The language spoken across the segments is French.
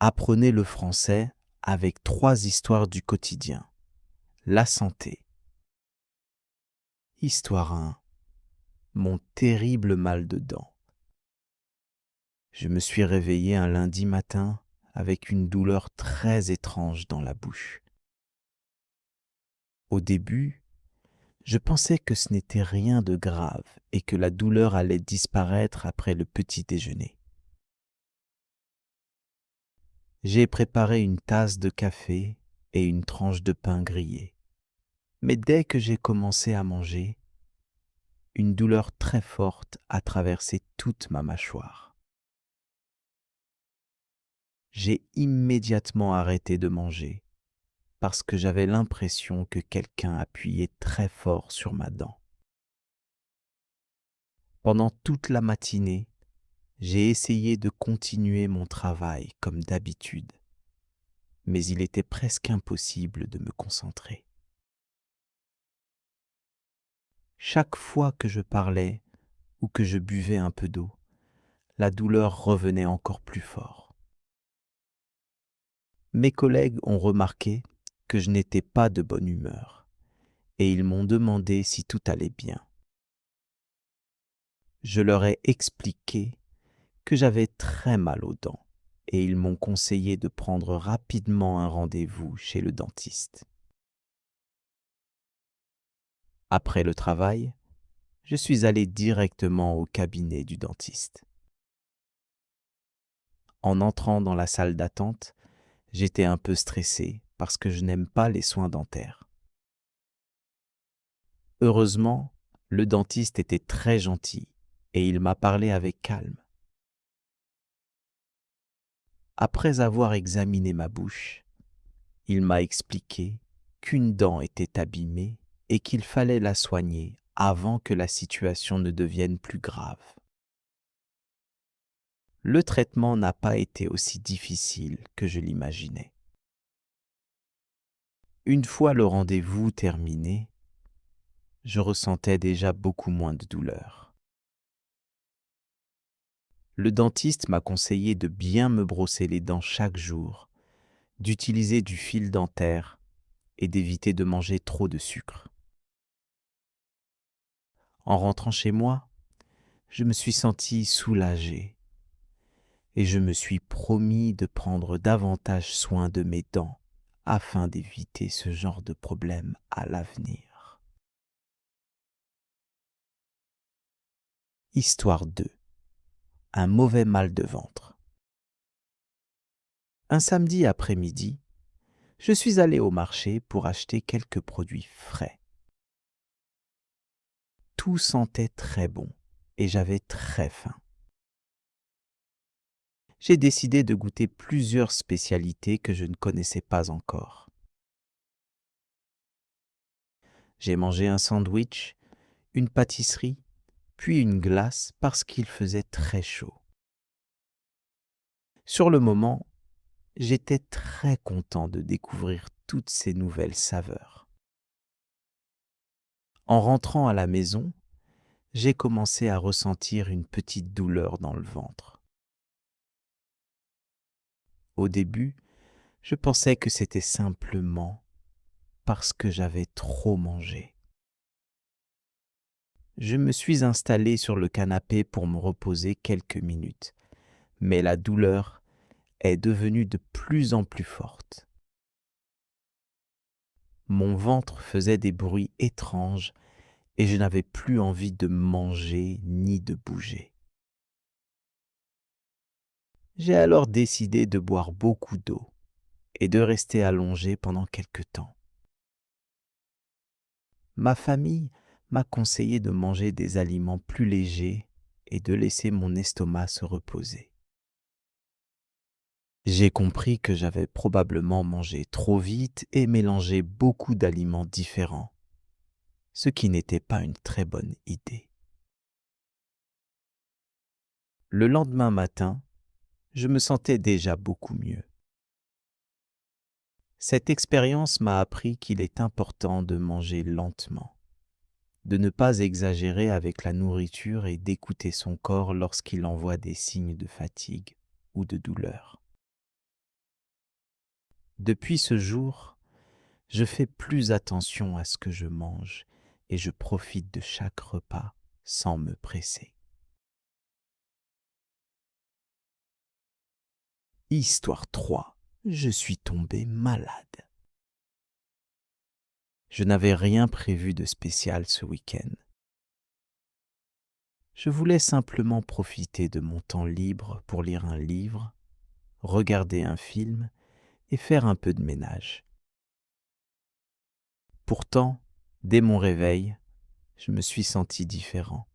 Apprenez le français avec 3 histoires du quotidien. La santé. Histoire 1. Mon terrible mal de dents. Je me suis réveillé un lundi matin avec une douleur très étrange dans la bouche. Au début, je pensais que ce n'était rien de grave et que la douleur allait disparaître après le petit déjeuner. J'ai préparé une tasse de café et une tranche de pain grillé. Mais dès que j'ai commencé à manger, une douleur très forte a traversé toute ma mâchoire. J'ai immédiatement arrêté de manger parce que j'avais l'impression que quelqu'un appuyait très fort sur ma dent. Pendant toute la matinée, j'ai essayé de continuer mon travail comme d'habitude, mais il était presque impossible de me concentrer. Chaque fois que je parlais ou que je buvais un peu d'eau, la douleur revenait encore plus fort. Mes collègues ont remarqué que je n'étais pas de bonne humeur et ils m'ont demandé si tout allait bien. Je leur ai expliqué que j'avais très mal aux dents et ils m'ont conseillé de prendre rapidement un rendez-vous chez le dentiste. Après le travail, je suis allé directement au cabinet du dentiste. En entrant dans la salle d'attente, j'étais un peu stressé parce que je n'aime pas les soins dentaires. Heureusement, le dentiste était très gentil et il m'a parlé avec calme. Après avoir examiné ma bouche, il m'a expliqué qu'une dent était abîmée et qu'il fallait la soigner avant que la situation ne devienne plus grave. Le traitement n'a pas été aussi difficile que je l'imaginais. Une fois le rendez-vous terminé, je ressentais déjà beaucoup moins de douleur. Le dentiste m'a conseillé de bien me brosser les dents chaque jour, d'utiliser du fil dentaire et d'éviter de manger trop de sucre. En rentrant chez moi, je me suis senti soulagé et je me suis promis de prendre davantage soin de mes dents afin d'éviter ce genre de problème à l'avenir. Histoire 2. Un mauvais mal de ventre. Un samedi après-midi, je suis allé au marché pour acheter quelques produits frais. Tout sentait très bon et j'avais très faim. J'ai décidé de goûter plusieurs spécialités que je ne connaissais pas encore. J'ai mangé un sandwich, une pâtisserie, puis une glace parce qu'il faisait très chaud. Sur le moment, j'étais très content de découvrir toutes ces nouvelles saveurs. En rentrant à la maison, j'ai commencé à ressentir une petite douleur dans le ventre. Au début, je pensais que c'était simplement parce que j'avais trop mangé. Je me suis installé sur le canapé pour me reposer quelques minutes, mais la douleur est devenue de plus en plus forte. Mon ventre faisait des bruits étranges et je n'avais plus envie de manger ni de bouger. J'ai alors décidé de boire beaucoup d'eau et de rester allongé pendant quelque temps. Ma famille m'a conseillé de manger des aliments plus légers et de laisser mon estomac se reposer. J'ai compris que j'avais probablement mangé trop vite et mélangé beaucoup d'aliments différents, ce qui n'était pas une très bonne idée. Le lendemain matin, je me sentais déjà beaucoup mieux. Cette expérience m'a appris qu'il est important de manger lentement, de ne pas exagérer avec la nourriture et d'écouter son corps lorsqu'il envoie des signes de fatigue ou de douleur. Depuis ce jour, je fais plus attention à ce que je mange et je profite de chaque repas sans me presser. Histoire 3. Je suis tombé malade. Je n'avais rien prévu de spécial ce week-end. Je voulais simplement profiter de mon temps libre pour lire un livre, regarder un film et faire un peu de ménage. Pourtant, dès mon réveil, je me suis senti différent.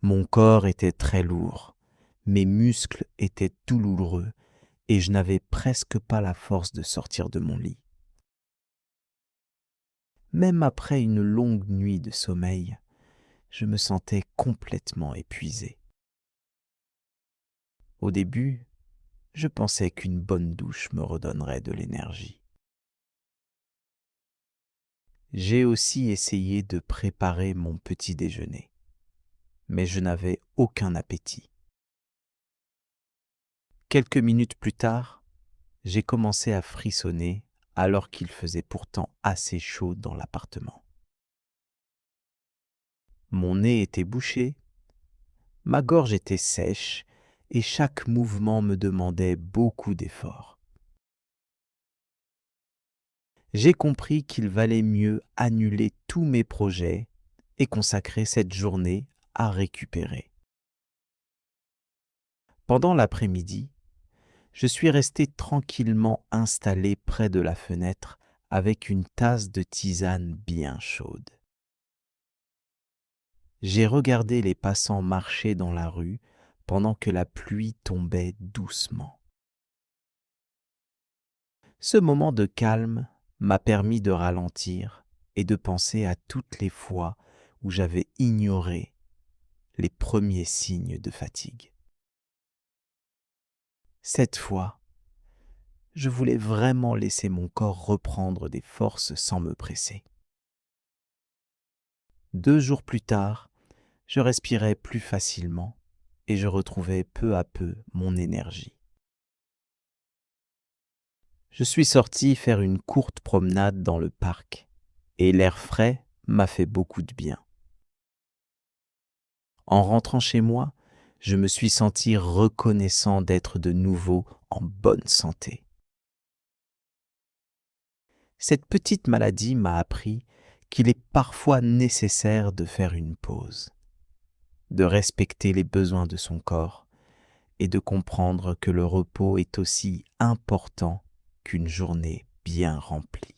Mon corps était très lourd, mes muscles étaient douloureux et je n'avais presque pas la force de sortir de mon lit. Même après une longue nuit de sommeil, je me sentais complètement épuisé. Au début, je pensais qu'une bonne douche me redonnerait de l'énergie. J'ai aussi essayé de préparer mon petit déjeuner, mais je n'avais aucun appétit. Quelques minutes plus tard, j'ai commencé à frissonner alors qu'il faisait pourtant assez chaud dans l'appartement. Mon nez était bouché, ma gorge était sèche et chaque mouvement me demandait beaucoup d'efforts. J'ai compris qu'il valait mieux annuler tous mes projets et consacrer cette journée à récupérer. Pendant l'après-midi, je suis resté tranquillement installé près de la fenêtre avec une tasse de tisane bien chaude. J'ai regardé les passants marcher dans la rue pendant que la pluie tombait doucement. Ce moment de calme m'a permis de ralentir et de penser à toutes les fois où j'avais ignoré les premiers signes de fatigue. Cette fois, je voulais vraiment laisser mon corps reprendre des forces sans me presser. 2 jours plus tard, je respirais plus facilement et je retrouvais peu à peu mon énergie. Je suis sorti faire une courte promenade dans le parc et l'air frais m'a fait beaucoup de bien. En rentrant chez moi, je me suis senti reconnaissant d'être de nouveau en bonne santé. Cette petite maladie m'a appris qu'il est parfois nécessaire de faire une pause, de respecter les besoins de son corps et de comprendre que le repos est aussi important qu'une journée bien remplie.